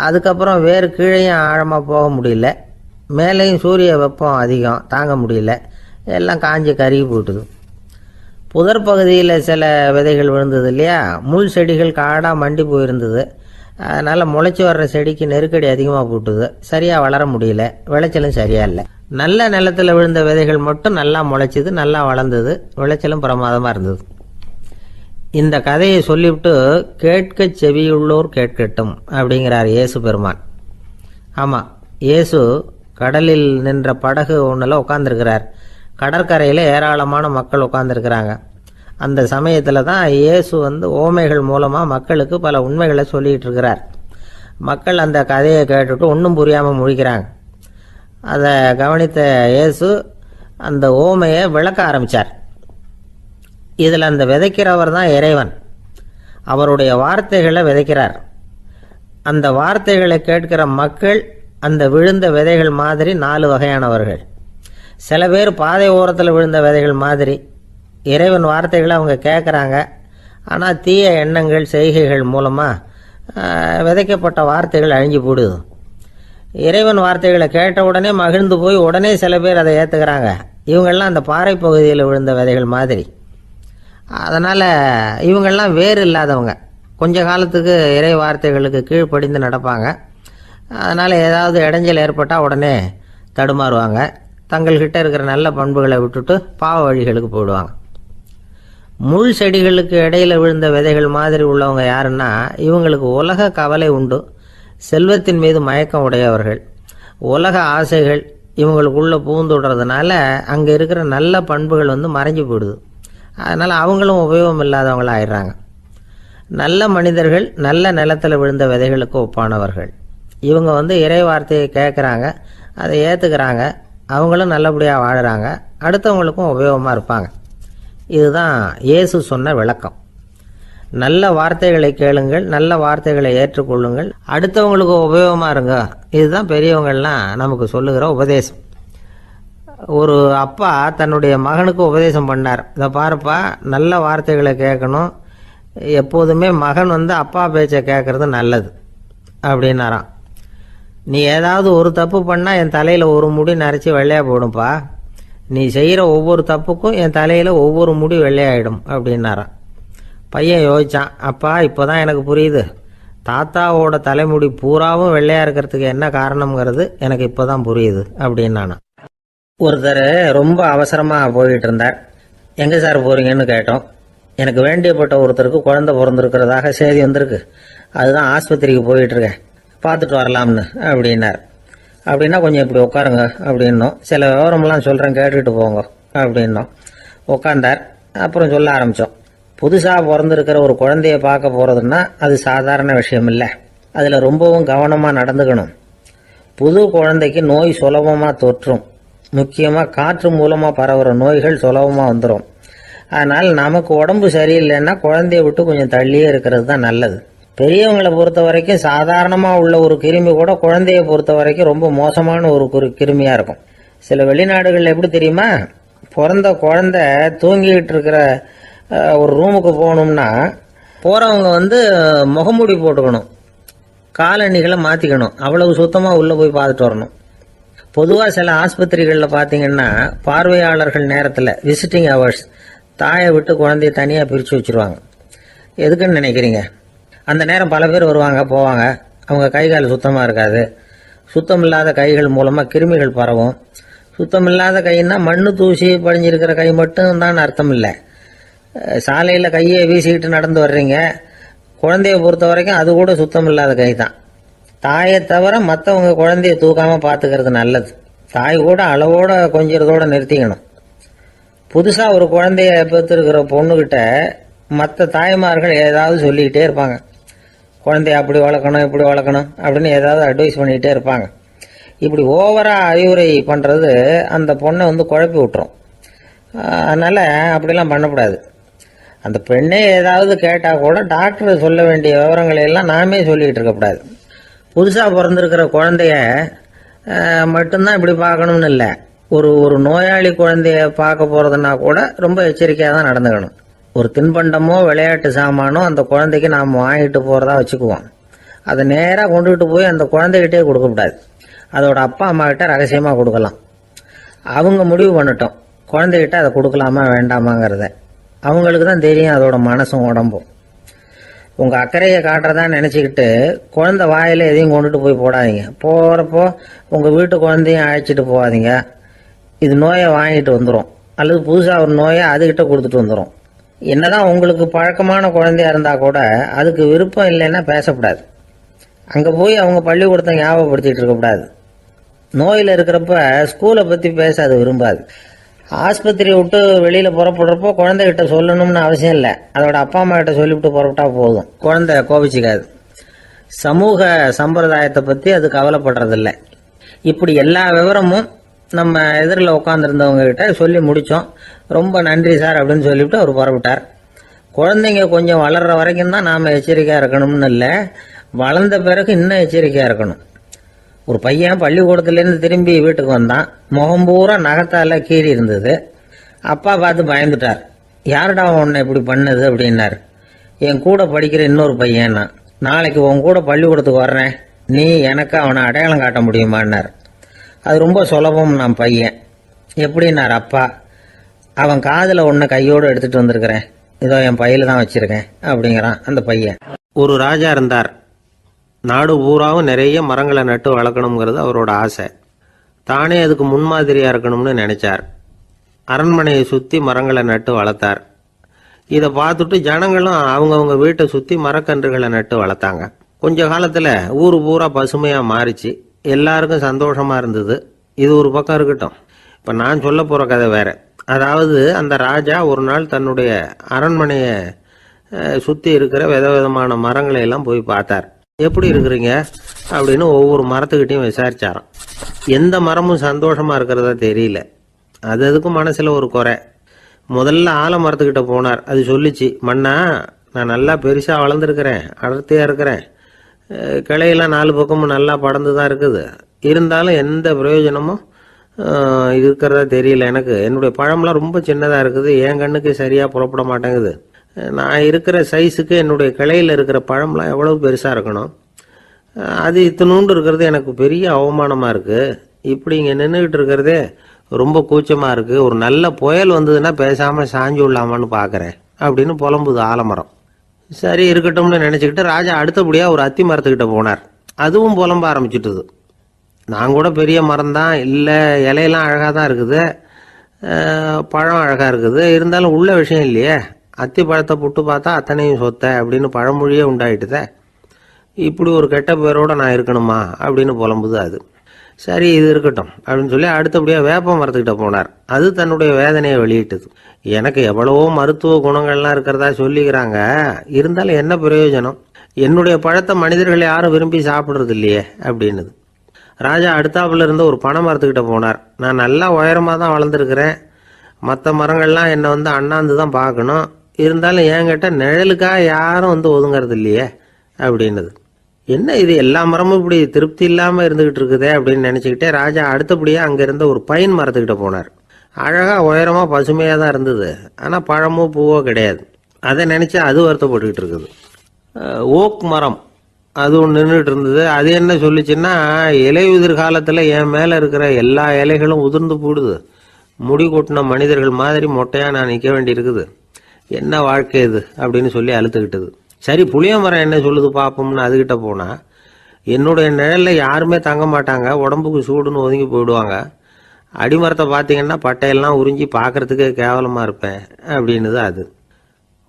அதுக்கப்புறம் வேர் கீழேயும் ஆழமாக போக முடியல, மேலேயும் சூரிய வெப்பம் அதிகம் தாங்க முடியல, எல்லாம் காஞ்சி கருகி போட்டுது. புதர் பகுதியில் சில விதைகள் விழுந்தது இல்லையா, முள் செடிகள் காடாக மண்டி போயிருந்தது. அதனால் முளைச்சி வர்ற செடிக்கு நெருக்கடி அதிகமாக போட்டுது, சரியாக வளர முடியல, விளைச்சலும் சரியாக இல்லை. நல்ல நிலத்தில் விழுந்த விதைகள் மட்டும் நல்லா முளைச்சிது, நல்லா வளர்ந்தது, விளைச்சலும் பிரமாதமாக இருந்தது. இந்த கதையை சொல்லிவிட்டு கேட்க செவியுள்ளோர் கேட்கட்டும் அப்படிங்கிறார் இயேசு பெருமான். ஆமாம், இயேசு கடலில் நின்ற படகு ஒன்றில் உட்காந்துருக்கிறார். கடற்கரையில் ஏராளமான மக்கள் உட்காந்துருக்கிறாங்க. அந்த சமயத்தில் தான் இயேசு வந்து ஓமைகள் மூலமாக மக்களுக்கு பல உண்மைகளை சொல்லிகிட்டு இருக்கிறார். மக்கள் அந்த கதையை கேட்டுட்டு ஒன்றும் புரியாமல் முழிக்கிறாங்க. அதை கவனித்த இயேசு அந்த ஓமையை விளக்க ஆரம்பித்தார். இதில் அந்த விதைக்கிறவர் தான் இறைவன். அவருடைய வார்த்தைகளை விதைக்கிறார். அந்த வார்த்தைகளை கேட்கிற மக்கள் அந்த விழுந்த விதைகள் மாதிரி 4 வகையானவர்கள். சில பேர் பாதை ஓரத்தில் விழுந்த விதைகள் மாதிரி இறைவன் வார்த்தைகளை அவங்க கேட்குறாங்க. ஆனால் தீய எண்ணங்கள் செய்கைகள் மூலமாக விதைக்கப்பட்ட வார்த்தைகள் அழிஞ்சு போடுது. இறைவன் வார்த்தைகளை கேட்ட உடனே மகிழ்ந்து போய் உடனே சில பேர் அதை ஏற்றுக்கிறாங்க. இவங்கெல்லாம் அந்த பாறை பகுதியில் விழுந்த விதைகள் மாதிரி. அதனால் இவங்கெல்லாம் வேறு இல்லாதவங்க, கொஞ்ச காலத்துக்கு இறை வார்த்தைகளுக்கு கீழ்ப்படிந்து நடப்பாங்க. அதனால் ஏதாவது இடைஞ்சல் ஏற்பட்டால் உடனே தடுமாறுவாங்க. தங்கள்கிட்ட இருக்கிற நல்ல பண்புகளை விட்டுட்டு பாவ வழிகளுக்கு போயிடுவாங்க. முள் செடிகளுக்கு இடையில் விழுந்த விதைகள் மாதிரி உள்ளவங்க யாருன்னா இவங்களுக்கு உலக கவலை உண்டு, செல்வத்தின் மீது மயக்கம் உடையவர்கள். உலக ஆசைகள் இவங்களுக்குள்ளே பூந்துடுறதுனால அங்கே இருக்கிற நல்ல பண்புகள் வந்து மறைஞ்சு போயிடுது. அதனால் அவங்களும் உபயோகம் இல்லாதவங்களாக ஆயிடுறாங்க. நல்ல மனிதர்கள் நல்ல நிலத்தில் விழுந்த விதைகளுக்கு ஒப்பானவர்கள். இவங்க வந்து இறை வார்த்தையை கேட்குறாங்க, அதை ஏற்றுக்கிறாங்க, அவங்களும் நல்லபடியாக வாழுறாங்க, அடுத்தவங்களுக்கும் உபயோகமாக இருப்பாங்க. இதுதான் இயேசு சொன்ன விளக்கம். நல்ல வார்த்தைகளை கேளுங்கள், நல்ல வார்த்தைகளை ஏற்றுக்கொள்ளுங்கள், அடுத்தவங்களுக்கு உபயோகமாக இருங்க. இதுதான் பெரியவங்கள்லாம் நமக்கு சொல்லுகிற உபதேசம். ஒரு அப்பா தன்னுடைய மகனுக்கு உபதேசம் பண்ணார். இதை பாருப்பா, நல்ல வார்த்தைகளை கேட்கணும், எப்போதுமே மகன் வந்து அப்பா பேச்சை கேட்குறது நல்லது அப்படின்னாராம். நீ ஏதாவது ஒரு தப்பு பண்ணால் என் தலையில் ஒரு முடி நரைச்சி வெள்ளையாக போடும்பா, நீ செய்கிற ஒவ்வொரு தப்புக்கும் என் தலையில் ஒவ்வொரு முடி வெள்ளையாயிடும் அப்படின்னாராம். பையன் யோசித்தான், அப்பா இப்போ தான் எனக்கு புரியுது, தாத்தாவோட தலைமுடி பூராவும் வெள்ளையாக இருக்கிறதுக்கு என்ன காரணம்ங்கிறது எனக்கு இப்போ தான் புரியுது அப்படின்னானா. ஒருத்தர் ரொம்ப அவசரமாக போயிட்டு இருந்தார். எங்கே சார் போகிறீங்கன்னு கேட்டோம். எனக்கு வேண்டியப்பட்ட ஒருத்தருக்கு குழந்தை பிறந்திருக்கிறதாக செய்தி வந்திருக்கு, அதுதான் ஆஸ்பத்திரிக்கு போயிட்டுருக்கேன், பார்த்துட்டு வரலாம்னு அப்படின்னார். அப்படின்னா கொஞ்சம் இப்படி உட்காருங்க அப்படின்னோம். சில விவரமெல்லாம் சொல்கிறேன், கேட்டுக்கிட்டு போங்க அப்படின்னோம். உட்காந்தார். அப்புறம் சொல்ல ஆரம்பித்தோம். புதுசாக பிறந்திருக்கிற ஒரு குழந்தைய பார்க்க போகிறதுன்னா அது சாதாரண விஷயம் இல்லை, அதில் ரொம்பவும் கவனமாக நடந்துக்கணும். புது குழந்தைக்கு நோய் சுலபமாக தொற்றும், முக்கியமாக காற்று மூலமாக பரவுகிற நோய்கள் சுலபமாக வந்துடும். அதனால் நமக்கு உடம்பு சரியில்லைன்னா குழந்தைய விட்டு கொஞ்சம் தள்ளியே இருக்கிறது தான் நல்லது. பெரியவங்களை பொறுத்த வரைக்கும் சாதாரணமாக உள்ள ஒரு கிருமி கூட குழந்தைய பொறுத்த வரைக்கும் ரொம்ப மோசமான ஒரு கிருமியாக இருக்கும். சில வெளிநாடுகளில் எப்படி தெரியுமா, பிறந்த குழந்தை தூங்கிக்கிட்டு இருக்கிற ஒரு ரூமுக்கு போகணும்னா போகிறவங்க வந்து முகமூடி போட்டுக்கணும், காலணிகளை மாற்றிக்கணும், அவ்வளவு சுத்தமாக உள்ளே போய் பார்த்துட்டு வரணும். பொதுவாக சில ஆஸ்பத்திரிகளில் பார்த்தீங்கன்னா பார்வையாளர்கள் நேரத்தில் விசிட்டிங் ஹவர்ஸ் தாயை விட்டு குழந்தைய தனியாக பிரித்து வச்சுருவாங்க. எதுக்குன்னு நினைக்கிறீங்க? அந்த நேரம் பல பேர் வருவாங்க போவாங்க, அவங்க கை கால் சுத்தமாக இருக்காது, சுத்தமில்லாத கைகள் மூலமாக கிருமிகள் பரவும். சுத்தமில்லாத கைன்னா மண்ணு தூசி படிஞ்சிருக்கிற கை மட்டும் தான் அர்த்தம் இல்லை. சாலையில் கையை வீசிக்கிட்டு நடந்து வர்றீங்க, குழந்தைய பொறுத்த வரைக்கும் அது கூட சுத்தம் இல்லாத கை தான். தாயை தவிர மற்றவங்க குழந்தைய தூக்காமல் பார்த்துக்கிறது நல்லது. தாய் கூட அளவோட கொஞ்சிறதோடு நிறுத்திக்கணும். புதுசாக ஒரு குழந்தைய பெற்றிருக்கிற பொண்ணுக்கிட்ட மற்ற தாய்மார்கள் ஏதாவது சொல்லிக்கிட்டே இருப்பாங்க. குழந்தைய அப்படி வளர்க்கணும் இப்படி வளர்க்கணும் அப்படின்னு ஏதாவது அட்வைஸ் பண்ணிக்கிட்டே இருப்பாங்க. இப்படி ஓவராக அறிவுரை பண்ணுறது அந்த பொண்ணை வந்து குழப்பி விட்டுரும். அதனால் அப்படிலாம் பண்ணக்கூடாது. அந்த பெண்ணே ஏதாவது கேட்டால் கூட டாக்டர் சொல்ல வேண்டிய விவரங்களை எல்லாம் நாமே சொல்லிக்கிட்டு இருக்கக்கூடாது. புதுசாக பிறந்திருக்கிற குழந்தைய மட்டும்தான் இப்படி பார்க்கணும்னு இல்லை. ஒரு நோயாளி குழந்தைய பார்க்க போகிறதுனா கூட ரொம்ப எச்சரிக்கையாக தான் நடந்துக்கணும். ஒரு தின்பண்டமோ விளையாட்டு சாமானோ அந்த குழந்தைக்கு நாம் வாங்கிட்டு போகிறதா வச்சுக்குவோம். அதை நேராக கொண்டுகிட்டு போய் அந்த குழந்தைகிட்டே கொடுக்கக்கூடாது. அதோட அப்பா அம்மா கிட்ட ரகசியமாக கொடுக்கலாம். அவங்க முடிவு பண்ணட்டும் குழந்தைகிட்ட அதை கொடுக்கலாமா வேண்டாமாங்கிறத. அவங்களுக்கு தான் தெரியும் அதோட மனசும் உடம்பும். உங்கள் அக்கறையை காட்டுறதா நினச்சிக்கிட்டு குழந்தை வாயில் எதையும் கொண்டுட்டு போய் போடாதீங்க. போகிறப்போ உங்கள் வீட்டு குழந்தையும் அழைச்சிட்டு போகாதீங்க. இது நோயை வாங்கிட்டு வந்துடும், அல்லது புதுசாக ஒரு நோயை அதுக்கிட்ட கொடுத்துட்டு வந்துடும். என்னதான் உங்களுக்கு பழக்கமான குழந்தையா இருந்தால் கூட அதுக்கு விருப்பம் இல்லைன்னா பேசக்கூடாது. அங்கே போய் அவங்க பள்ளிக்கூடத்தை ஞாபகப்படுத்திட்டு இருக்கக்கூடாது. நோயில் இருக்கிறப்ப ஸ்கூலை பற்றி பேச அது விரும்பாது. ஆஸ்பத்திரியை விட்டு வெளியில் புறப்படுறப்போ குழந்தைகிட்ட சொல்லணும்னு அவசியம் இல்லை. அதோட அப்பா அம்மா கிட்ட சொல்லிவிட்டு புறப்பட்டா போதும். குழந்தை கோபிச்சிக்காது. சமூக சம்பிரதாயத்தை பற்றி அது கவலைப்படுறதில்லை. இப்படி எல்லா விவரமும் நம்ம எதிரில் உட்காந்துருந்தவங்க கிட்ட சொல்லி முடித்தோம். ரொம்ப நன்றி சார் அப்படின்னு சொல்லிவிட்டு அவர் புறப்பட்டார். குழந்தைங்க கொஞ்சம் வளர்கிற வரைக்கும் தான் நாம் எச்சரிக்கையாக இருக்கணும்னு இல்லை, வளர்ந்த பிறகு இன்னும் எச்சரிக்கையாக இருக்கணும். ஒரு பையன் பள்ளிக்கூடத்துலேருந்து திரும்பி வீட்டுக்கு வந்தான். முகம் பூரா நகத்தால் கீறி இருந்தது. அப்பா பார்த்து பயந்துட்டார். யாருடா உன்னை இப்படி பண்ணது அப்படின்னார். என் கூட படிக்கிற இன்னொரு பையன்னா. நாளைக்கு உன் கூட பள்ளிக்கூடத்துக்கு வர்றேன், நீ எனக்கு அவனை அடையாளம் காட்ட முடியுமான்னார். அது ரொம்ப சுலபம் நான் பையன். எப்படின்னார் அப்பா. அவன் காதில் ஒன்று கையோடு எடுத்துகிட்டு வந்திருக்கிறேன், இதோ என் பையில தான் வச்சுருக்கேன் அப்படிங்கிறான் அந்த பையன். ஒரு ராஜா இருந்தார். நாடு பூராவும் நிறைய மரங்களை நட்டு வளர்க்கணுங்கிறது அவரோட ஆசை. தானே அதுக்கு முன்மாதிரியாக இருக்கணும்னு நினைச்சார். அரண்மனையை சுற்றி மரங்களை நட்டு வளர்த்தார். இதை பார்த்துட்டு ஜனங்களும் அவங்கவுங்க வீட்டை சுற்றி மரக்கன்றுகளை நட்டு வளர்த்தாங்க. கொஞ்ச காலத்தில் ஊர் பூரா பசுமையாக மாறிச்சு. எல்லாருக்கும் சந்தோஷமாக இருந்தது. இது ஒரு பக்கம் இருக்கட்டும். இப்போ நான் சொல்ல போகிற கதை வேற. அதாவது அந்த ராஜா ஒரு நாள் தன்னுடைய அரண்மனையை சுற்றி இருக்கிற விதவிதமான மரங்களை எல்லாம் போய் பார்த்தார். எப்படி இருக்கிறீங்க அப்படின்னு ஒவ்வொரு மரத்துக்கிட்டையும் விசாரிச்சாராம். எந்த மரமும் சந்தோஷமாக இருக்கிறதா தெரியல. அதுக்கும் மனசில் ஒரு குறை. முதல்ல ஆலமரத்துக்கிட்ட போனார். அது சொல்லிச்சு, மண்ணா நான் நல்லா பெருசாக வளர்ந்துருக்கிறேன், அடர்த்தியாக இருக்கிறேன், கிளையெல்லாம் 4 பக்கமும் நல்லா படர்ந்து தான் இருக்குது, இருந்தாலும் எந்த பிரயோஜனமும் இருக்கிறதா தெரியல எனக்கு. என்னுடைய பழம்லாம் ரொம்ப சின்னதாக இருக்குது, என் கண்ணுக்கு சரியாக புறப்பட மாட்டேங்குது. நான் இருக்கிற சைஸுக்கு என்னுடைய கிளையில் இருக்கிற பழம்லாம் எவ்வளவு பெருசாக இருக்கணும், அது இத்தினூண்டு இருக்கிறது எனக்கு பெரிய அவமானமாக இருக்குது. இப்படி இங்கே நின்றுக்கிட்டு இருக்கிறதே ரொம்ப கூச்சமாக இருக்குது. ஒரு நல்ல புயல் வந்ததுன்னா பேசாமல் சாஞ்சு விடலாமான்னு பார்க்குறேன் அப்படின்னு புலம்புது ஆலமரம். சரி இருக்கட்டும்னு நினச்சிக்கிட்டு ராஜா அடுத்தபடியாக ஒரு அத்தி மரத்துக்கிட்ட போனார். அதுவும் புலம்ப ஆரம்பிச்சுட்டுது. நான் கூட பெரிய மரம் தான், இல்லை இலையெல்லாம் அழகாக தான் இருக்குது, பழம் அழகாக இருக்குது, இருந்தாலும் உள்ள விஷயம் இல்லையே, அத்தி பழத்தை புட்டு பார்த்தா அத்தனையும் சொத்தை அப்படின்னு பழமொழியே உண்டாயிட்டுதே, இப்படி ஒரு கெட்ட பேரோடு நான் இருக்கணுமா அப்படின்னு புலம்புது அது. சரி இது இருக்கட்டும் அப்படின்னு சொல்லி அடுத்தபடியாக வேப்ப மரத்துக்கிட்ட போனார். அது தன்னுடைய வேதனையை வெளியிட்டது. எனக்கு எவ்வளவோ மருத்துவ குணங்கள்லாம் இருக்கிறதா சொல்லிக்கிறாங்க, இருந்தாலும் என்ன பிரயோஜனம், என்னுடைய பழத்தை மனிதர்கள் யாரும் விரும்பி சாப்பிட்றது இல்லையே அப்படின்னுது. ராஜா அடுத்தாப்புல இருந்த ஒரு பனை மரத்துக்கிட்ட போனார். நான் நல்லா உயரமாக தான் வளர்ந்துருக்கிறேன், மற்ற மரங்கள்லாம் என்னை அண்ணாந்து தான் பார்க்கணும், இருந்தாலும் என்கிட்ட நிழலுக்காக யாரும் ஒதுங்கிறது இல்லையே அப்படின்னுது. என்ன இது எல்லா மரமும் இப்படி திருப்தி இல்லாமல் இருந்துகிட்டு இருக்குதே அப்படின்னு நினச்சிக்கிட்டே ராஜா அடுத்தபடியாக அங்கே இருந்த ஒரு பைன் மரத்துக்கிட்ட போனார். அழகாக உயரமாக பசுமையாக தான் இருந்தது, ஆனால் பழமோ பூவோ கிடையாது. அதை நினச்சி அது வருத்தப்பட்டுக்கிட்டு இருக்குது. ஓக் மரம் அது ஒன்று நின்றுட்டு இருந்தது. அது என்ன சொல்லிச்சுன்னா, இலையுதிர் காலத்தில் என் மேலே இருக்கிற எல்லா இலைகளும் உதிர்ந்து போடுது, முடி கொட்டின மனிதர்கள் மாதிரி மொட்டையாக நான் நிற்க வேண்டி இருக்குது, என்ன வாழ்க்கை இது அப்படின்னு சொல்லி அழுத்துக்கிட்டது. சரி புளிய மரம் என்ன சொல்லுது பார்ப்போம்னு அதுகிட்ட போனால், என்னுடைய நிழலில் யாருமே தங்க மாட்டாங்க, உடம்புக்கு சூடுன்னு ஒதுங்கி போயிடுவாங்க, அடிமரத்தை பார்த்தீங்கன்னா பட்டையெல்லாம் உறிஞ்சி பார்க்கறதுக்கே கேவலமாக இருப்பேன் அப்படின்னுது அது.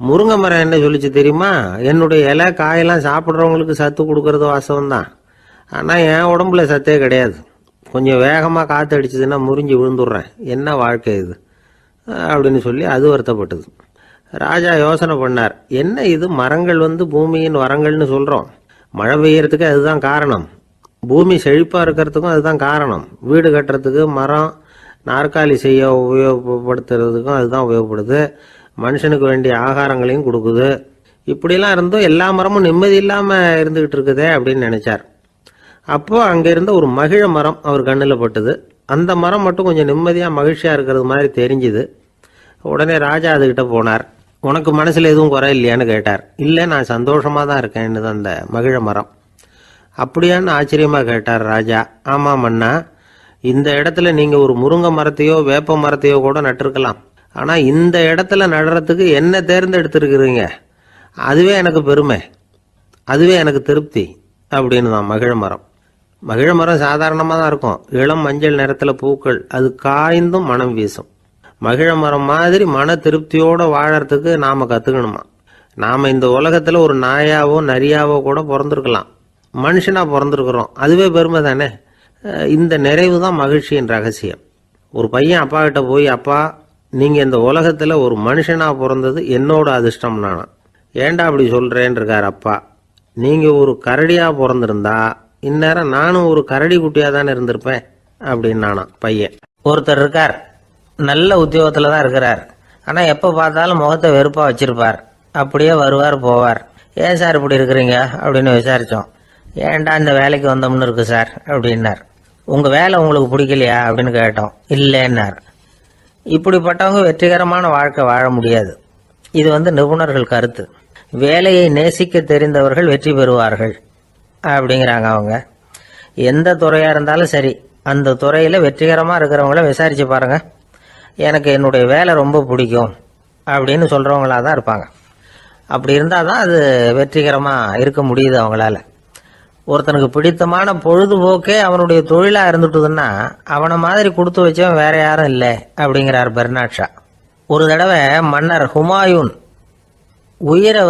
முருங்கை மரம் என்ன சொல்லிச்சு தெரியுமா, என்னுடைய இலை காயெல்லாம் சாப்பிட்றவங்களுக்கு சத்து கொடுக்கறது வாசவம் தான், ஆனால் என் உடம்புல சத்தே கிடையாது, கொஞ்சம் வேகமாக காற்று அடிச்சதுன்னா முறிஞ்சி விழுந்துடுறேன், என்ன வாழ்க்கை இது அப்படின்னு சொல்லி அது வருத்தப்பட்டது. ராஜா யோசனை பண்ணார், என்ன இது மரங்கள் பூமியின் வரங்கள்னு சொல்கிறோம், மழை பெய்யறதுக்கு அதுதான் காரணம், பூமி செழிப்பாக இருக்கிறதுக்கும் அதுதான் காரணம், வீடு கட்டுறதுக்கு மரம், நாற்காலி செய்ய உபயோகப்படுத்துறதுக்கும் அதுதான் உபயோகப்படுது, மனுஷனுக்கு வேண்டிய ஆகாரங்களையும் கொடுக்குது. இப்படிலாம் இருந்தும் எல்லா மரமும் நிம்மதி இல்லாமல் இருந்துகிட்டு இருக்குதே அப்படின்னு நினைச்சார். அப்போ அங்கே இருந்த ஒரு மகிழ மரம் அவர் கண்ணில் பட்டுது. அந்த மரம் மட்டும் கொஞ்சம் நிம்மதியாக மகிழ்ச்சியாக இருக்கிறது மாதிரி தெரிஞ்சுது. உடனே ராஜா அதுகிட்ட போனார். உனக்கு மனசில் எதுவும் குறை இல்லையான்னு கேட்டார். இல்லை, நான் சந்தோஷமாக தான் இருக்கேன்னு அந்த மகிழ மரம். அப்படியான்னு ஆச்சரியமாக கேட்டார் ராஜா. ஆமாம் மன்னா, இந்த இடத்துல நீங்கள் ஒரு முருங்கை மரத்தையோ வேப்ப மரத்தையோ கூட நட்டிருக்கலாம். ஆனால் இந்த இடத்துல நடுறதுக்கு என்ன தேர்ந்தெடுத்துருக்குறீங்க, அதுவே எனக்கு பெருமை, அதுவே எனக்கு திருப்தி அப்படின்னு தான் மகிழ மரம். மகிழ மரம் சாதாரணமாக தான் இருக்கும். இளம் மஞ்சள் நிறத்தில் பூக்கள், அது காய்ந்தும் மனம் வீசும். மகிழ மரம் மாதிரி மன திருப்தியோடு வாழறதுக்கு நாம் கற்றுக்கணுமா. நாம் இந்த உலகத்தில் ஒரு நாயாவோ நரியாவோ கூட பிறந்திருக்கலாம். மனுஷனாக பிறந்திருக்கிறோம், அதுவே பெருமை தானே. இந்த நிறைவு தான் மகிழ்ச்சியின் ரகசியம். ஒரு பையன் அப்பா கிட்ட போய், அப்பா நீங்கள் இந்த உலகத்தில் ஒரு மனுஷனாக பிறந்தது என்னோட அதிர்ஷ்டம் நானா. ஏண்டா அப்படி சொல்கிறேன்னு இருக்கார் அப்பா. நீங்கள் ஒரு கரடியாக பிறந்திருந்தா இந்நேரம் நானும் ஒரு கரடி குட்டியாக தானே இருந்திருப்பேன் அப்படின்னு நானா பையன். ஒருத்தர் இருக்கார், நல்ல உத்தியோகத்தில் தான் இருக்கிறார். ஆனால் எப்போ பார்த்தாலும் முகத்தை வெறுப்பாக வச்சிருப்பார். அப்படியே வருவார் போவார். ஏன் சார் இப்படி இருக்கிறீங்க அப்படின்னு விசாரித்தோம். ஏன்டா இந்த வேலைக்கு வந்தோம்னு இருக்கு சார் அப்படின்னார். உங்கள் வேலை உங்களுக்கு பிடிக்கலையா அப்படின்னு கேட்டோம். இல்லைன்னார். இப்படிப்பட்டவங்க வெற்றிகரமான வாழ்க்கை வாழ முடியாது. இது நிபுணர்கள் கருத்து. வேலையை நேசிக்க தெரிந்தவர்கள் வெற்றி பெறுவார்கள் அப்படிங்கிறாங்க அவங்க. எந்த துறையாக இருந்தாலும் சரி, அந்த துறையில் வெற்றிகரமாக இருக்கிறவங்கள விசாரித்து பாருங்கள். எனக்கு என்னுடைய வேலை ரொம்ப பிடிக்கும் அப்படின்னு சொல்கிறவங்களாக தான் இருப்பாங்க. அப்படி இருந்தால் தான் அது வெற்றிகரமாக இருக்க முடியுது அவங்களால. ஒருத்தனுக்கு பிடித்தமான பொழுதுபோக்கே அவனுடைய தொழிலாக இருந்துட்டுதுன்னா அவனை மாதிரி கொடுத்து வச்சவன் வேற யாரும் இல்லை அப்படிங்கிறார் பெர்னாட் ஷா. ஒரு தடவை மன்னர் ஹுமாயூன் உயிரை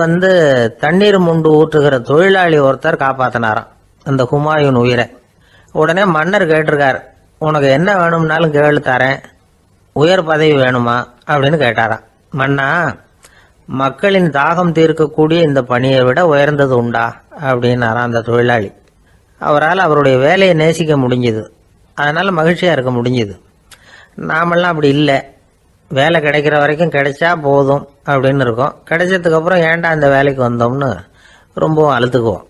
தண்ணீர் முண்டு ஊற்றுகிற தொழிலாளி ஒருத்தர் காப்பாற்றினாராம் அந்த ஹுமாயூன் உயிரை. உடனே மன்னர் கேட்டிருக்கார், உனக்கு என்ன வேணும்னாலும் கேளு தரேன், உயர் பதவி வேணுமா அப்படின்னு கேட்டாராம். மன்னா, மக்களின் தாகம் தீர்க்கக்கூடிய இந்த பணியை விட உயர்ந்தது உண்டா அப்படின்னாராம் அந்த தொழிலாளி. அவரால் அவருடைய வேலையை நேசிக்க முடிஞ்சுது, அதனால் மகிழ்ச்சியாக இருக்க முடிஞ்சுது. நாமெல்லாம் அப்படி இல்லை. வேலை கிடைக்கிற வரைக்கும் கிடைச்சா போதும் அப்படின்னு இருக்கோம். கிடைச்சதுக்கப்புறம் ஏன்டா இந்த வேலைக்கு வந்தோம்னு ரொம்பவும் அழுத்துக்குவோம்.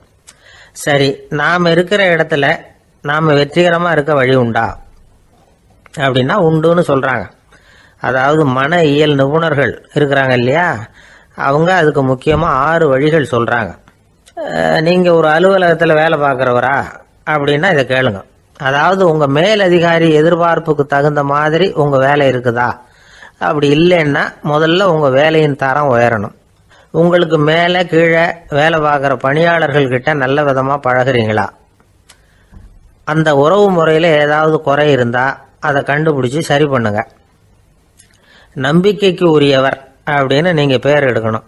சரி, நாம் இருக்கிற இடத்துல நாம் வெற்றிகரமாக இருக்க வழி உண்டா அப்படின்னா உண்டுன்னு சொல்கிறாங்க. அதாவது மன இயல் நிபுணர்கள் இருக்கிறாங்க இல்லையா, அவங்க அதுக்கு முக்கியமாக 6 வழிகள் சொல்கிறாங்க. நீங்கள் ஒரு அலுவலகத்தில் வேலை பார்க்குறவரா அப்படின்னா இதை கேளுங்க. அதாவது உங்கள் மேலதிகாரி எதிர்பார்ப்புக்கு தகுந்த மாதிரி உங்கள் வேலை இருக்குதா? அப்படி இல்லைன்னா முதல்ல உங்கள் வேலையின் தரம் உயரணும். உங்களுக்கு மேலே கீழே வேலை பார்க்குற பணியாளர்கள்கிட்ட நல்ல விதமாக பழகுறீங்களா? அந்த உறவு முறையில் ஏதாவது குறை இருந்தால் அதை கண்டுபிடிச்சி சரி பண்ணுங்க. நம்பிக்கைக்கு உரியவர் அப்படின்னு நீங்கள் பேர் எடுக்கணும்.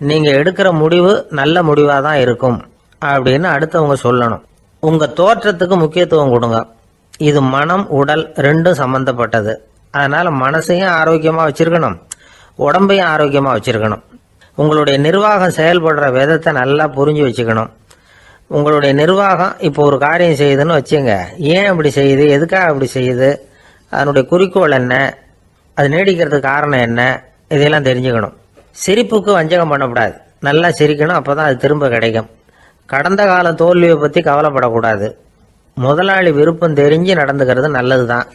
நீங்கள் எடுக்கிற முடிவு நல்ல முடிவாக தான் இருக்கும் அப்படின்னு அடுத்தவங்க சொல்லணும். உங்கள் தோற்றத்துக்கு முக்கியத்துவம் கொடுங்க. இது மனம் உடல் ரெண்டும் சம்பந்தப்பட்டது. அதனால் மனசையும் ஆரோக்கியமாக வச்சுருக்கணும், உடம்பையும் ஆரோக்கியமாக வச்சுருக்கணும். உங்களுடைய நிர்வாகம் செயல்படுற விதத்தை நல்லா புரிஞ்சு வச்சுக்கணும். உங்களுடைய நிர்வாகம் இப்போ ஒரு காரியம் செய்யுதுன்னு வச்சுங்க, ஏன் அப்படி செய்யுது, எதுக்காக அப்படி செய்யுது, அதனுடைய குறிக்கோள் என்ன, அது நீடிக்கிறதுக்கு காரணம் என்ன, இதையெல்லாம் தெரிஞ்சுக்கணும். சிரிப்புக்கு வஞ்சகம் பண்ணக்கூடாது, நல்லா சிரிக்கணும், அப்போ தான் அது திரும்ப கிடைக்கும். கடந்த கால தோல்வியை பற்றி கவலைப்படக்கூடாது. முதலாளி விருப்பம் தெரிஞ்சு நடந்துக்கிறது நல்லது தான்.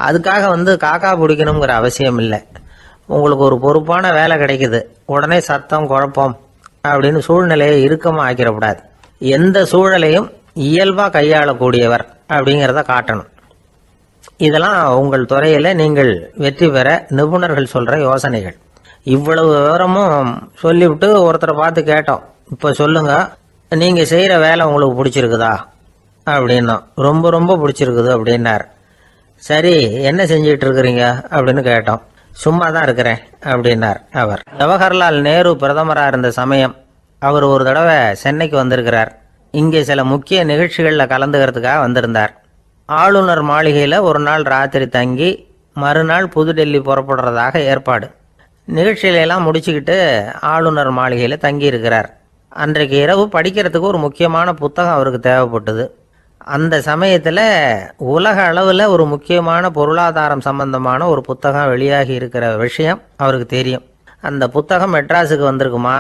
அதுக்காக காக்கா பிடிக்கணுங்கிற அவசியம் இல்லை. உங்களுக்கு ஒரு பொறுப்பான வேலை கிடைக்குது, உடனே சத்தம் குழப்பம் அப்படின்னு சூழ்நிலையை இறுக்கமாக ஆக்கிடக்கூடாது. எந்த சூழலையும் இயல்பாக கையாளக்கூடியவர் அப்படிங்கிறத காட்டணும். இதெல்லாம் உங்கள் துறையில் நீங்கள் வெற்றி பெற நிபுணர்கள் சொல்கிற யோசனைகள். இவ்வளவு விவரமும் சொல்லிவிட்டு ஒருத்தரை பார்த்து கேட்டோம், இப்போ சொல்லுங்க, நீங்கள் செய்கிற வேலை உங்களுக்கு பிடிச்சிருக்குதா அப்படின்னா. ரொம்ப ரொம்ப பிடிச்சிருக்குது அப்படின்னார். சரி, என்ன செஞ்சிட்டு இருக்கிறீங்க அப்படின்னு கேட்டோம். சும்மா தான் இருக்கிறேன் அப்படின்னார் அவர். ஜவஹர்லால் நேரு பிரதமராக இருந்த சமயம் அவர் ஒரு தடவை சென்னைக்கு வந்திருக்கிறார். இங்கே சில முக்கிய நிகழ்ச்சிகளில் கலந்துக்கிறதுக்காக வந்திருந்தார். ஆளுநர் மாளிகையில் ஒரு நாள் ராத்திரி தங்கி மறுநாள் புதுடெல்லி புறப்படுறதாக ஏற்பாடு. நிகழ்ச்சியிலெல்லாம் முடிச்சுக்கிட்டு ஆளுநர் மாளிகையில் தங்கி இருக்கிறார். அன்றைக்கு இரவு படிக்கிறதுக்கு ஒரு முக்கியமான புத்தகம் அவருக்கு தேவைப்பட்டது. அந்த சமயத்தில் உலக அளவில் ஒரு முக்கியமான பொருளாதாரம் சம்பந்தமான ஒரு புத்தகம் வெளியாகி இருக்கிற விஷயம் அவருக்கு தெரியும். அந்த புத்தகம் மெட்ராஸுக்கு வந்திருக்குமா,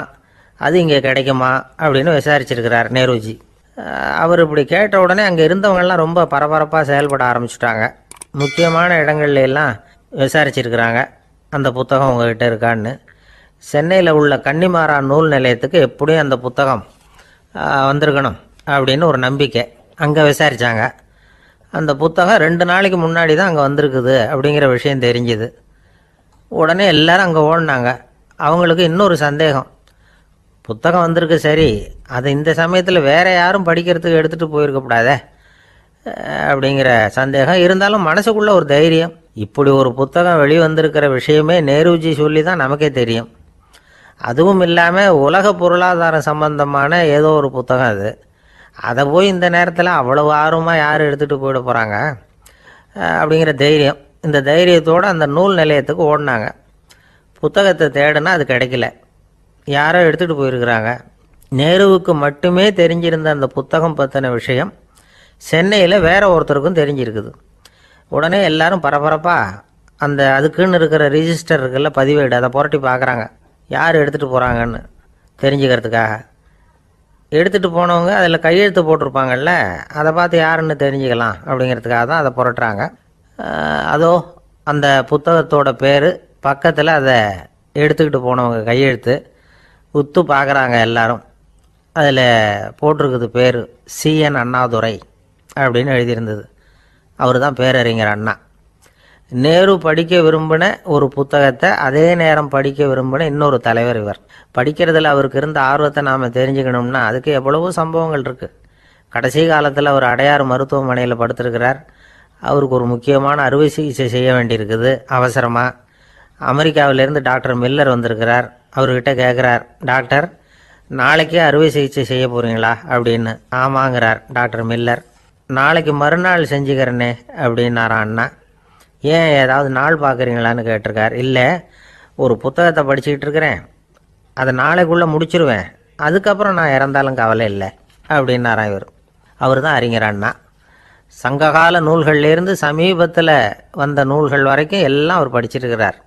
அது இங்கே கிடைக்குமா அப்படின்னு விசாரிச்சிருக்கிறார் நேருஜி. அவர் இப்படி கேட்ட உடனே அங்கே இருந்தவங்கெல்லாம் ரொம்ப பரபரப்பாக செயல்பட ஆரம்பிச்சுட்டாங்க. முக்கியமான இடங்கள்ல எல்லாம் விசாரிச்சிருக்கிறாங்க அந்த புத்தகம் உங்ககிட்ட இருக்கான்னு. சென்னையில் உள்ள கன்னிமாரா நூல் நிலையத்துக்கு எப்படியும் அந்த புத்தகம் வந்திருக்கணும் அப்படின்னு ஒரு நம்பிக்கை. அங்கே விசாரித்தாங்க. அந்த புத்தகம் 2 நாளைக்கு முன்னாடி தான் அங்கே வந்திருக்குது அப்படிங்கிற விஷயம் தெரிஞ்சுது. உடனே எல்லோரும் அங்கே ஓடினாங்க. அவங்களுக்கு இன்னொரு சந்தேகம், புத்தகம் வந்திருக்கு சரி, அது இந்த சமயத்தில் வேறு யாரும் படிக்கிறதுக்கு எடுத்துகிட்டு போயிருக்கக்கூடாதே அப்படிங்கிற சந்தேகம் இருந்தாலும் மனசுக்குள்ளே ஒரு தைரியம். இப்படி ஒரு புத்தகம் வெளிவந்திருக்கிற விஷயமே நேருஜி சொல்லி தான் நமக்கே தெரியும். அதுவும் இல்லாமல் உலக பொருளாதாரம் சம்பந்தமான ஏதோ ஒரு புத்தகம் அது. அதை போய் இந்த நேரத்தில் அவ்வளவு ஆர்வமாக யார் எடுத்துகிட்டு போயிட போகிறாங்க அப்படிங்கிற தைரியம். இந்த தைரியத்தோடு அந்த நூல் நிலையத்துக்கு ஓடினாங்க. புத்தகத்தை தேடினா அது கிடைக்கல, யாரோ எடுத்துகிட்டு போயிருக்கிறாங்க. நேருவுக்கு மட்டுமே தெரிஞ்சிருந்த அந்த புத்தகம் பற்றின விஷயம் சென்னையில் வேற ஒருத்தருக்கும் தெரிஞ்சிருக்குது. உடனே எல்லாரும் பரபரப்பாக அதுக்குன்னு இருக்கிற ரிஜிஸ்டர் இருக்குல்ல, பதிவேடு, அதை புரட்டி பார்க்குறாங்க யார் எடுத்துகிட்டு போகிறாங்கன்னு தெரிஞ்சுக்கிறதுக்காக. எடுத்துகிட்டு போனவங்க அதில் கையெழுத்து போட்டிருப்பாங்கல்ல, அதை பார்த்து யாருன்னு தெரிஞ்சுக்கலாம் அப்படிங்கிறதுக்காக தான் அதை புரட்டுறாங்க. அதோ அந்த புத்தகத்தோட பேர் பக்கத்தில் அதை எடுத்துக்கிட்டு போனவங்க கையெழுத்து உத்து பார்க்குறாங்க எல்லாரும். அதில் போட்டிருக்குது பேர் CN அண்ணாதுரை அப்படின்னு எழுதியிருந்தது. அவர் தான் பேரறிஞர் அண்ணா. நேரு படிக்க விரும்பின ஒரு புத்தகத்தை அதே நேரம் படிக்க விரும்பின இன்னொரு தலைவர் இவர். படிக்கிறதுல அவருக்கு இருந்த ஆர்வத்தை நாம் தெரிஞ்சுக்கணும்னா அதுக்கு எவ்வளவோ சம்பவங்கள் இருக்குது. கடைசி காலத்தில் அவர் அடையாறு மருத்துவமனையில் படுத்திருக்கிறார். அவருக்கு ஒரு முக்கியமான அறுவை சிகிச்சை செய்ய வேண்டியிருக்குது அவசரமாக. அமெரிக்காவிலேருந்து டாக்டர் மில்லர் வந்திருக்கிறார். அவர்கிட்ட கேட்குறார், டாக்டர் நாளைக்கே அறுவை சிகிச்சை செய்ய போகிறீங்களா அப்படின்னு. ஆமாங்கிறார் டாக்டர் மில்லர். நாளைக்கு மறுநாள் செஞ்சுக்கிறேனே அப்படின்னாரான் அண்ணா. ஏன் ஏதாவது நாள் பார்க்குறீங்களான்னு கேட்டிருக்கார். இல்லை, ஒரு புத்தகத்தை படிச்சுக்கிட்டு இருக்கிறேன், அதை நாளைக்குள்ளே முடிச்சிருவேன், அதுக்கப்புறம் நான் இறந்தாலும் கவலை இல்லை அப்படின்னாரான் இவர். அவர் தான் அறிஞர் அண்ணா. சங்ககால நூல்கள்லேருந்து சமீபத்தில் வந்த நூல்கள் வரைக்கும் எல்லாம் அவர் படிச்சிருக்கிறார்.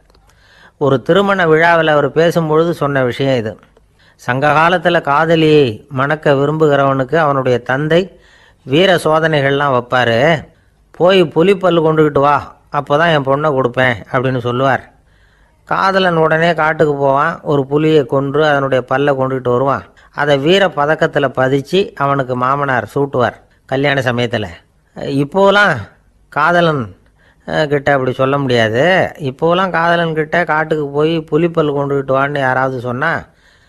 ஒரு திருமண விழாவில் அவர் பேசும்பொழுது சொன்ன விஷயம் இது. சங்க காலத்தில் காதலியை மணக்க விரும்புகிறவனுக்கு அவனுடைய தந்தை வீர சோதனைகள்லாம் வைப்பார். போய் புலிப்பல் கொண்டுக்கிட்டு வா, அப்போ தான் என் பொண்ணை கொடுப்பேன் அப்படின்னு சொல்லுவார். காதலன் உடனே காட்டுக்கு போவான், ஒரு புலியை கொன்று அதனுடைய பல்லை கொண்டுக்கிட்டு வருவான். அதை வீர பதக்கத்தில் பதிச்சு அவனுக்கு மாமனார் சூட்டுவார் கல்யாண சமயத்தில். இப்போலாம் காதலன் கிட்ட அப்படி சொல்ல முடியாது. இப்போலாம் காதலன் கிட்ட காட்டுக்கு போய் புலிப்பல் கொண்டுக்கிட்டு வான்னு யாராவது சொன்னால்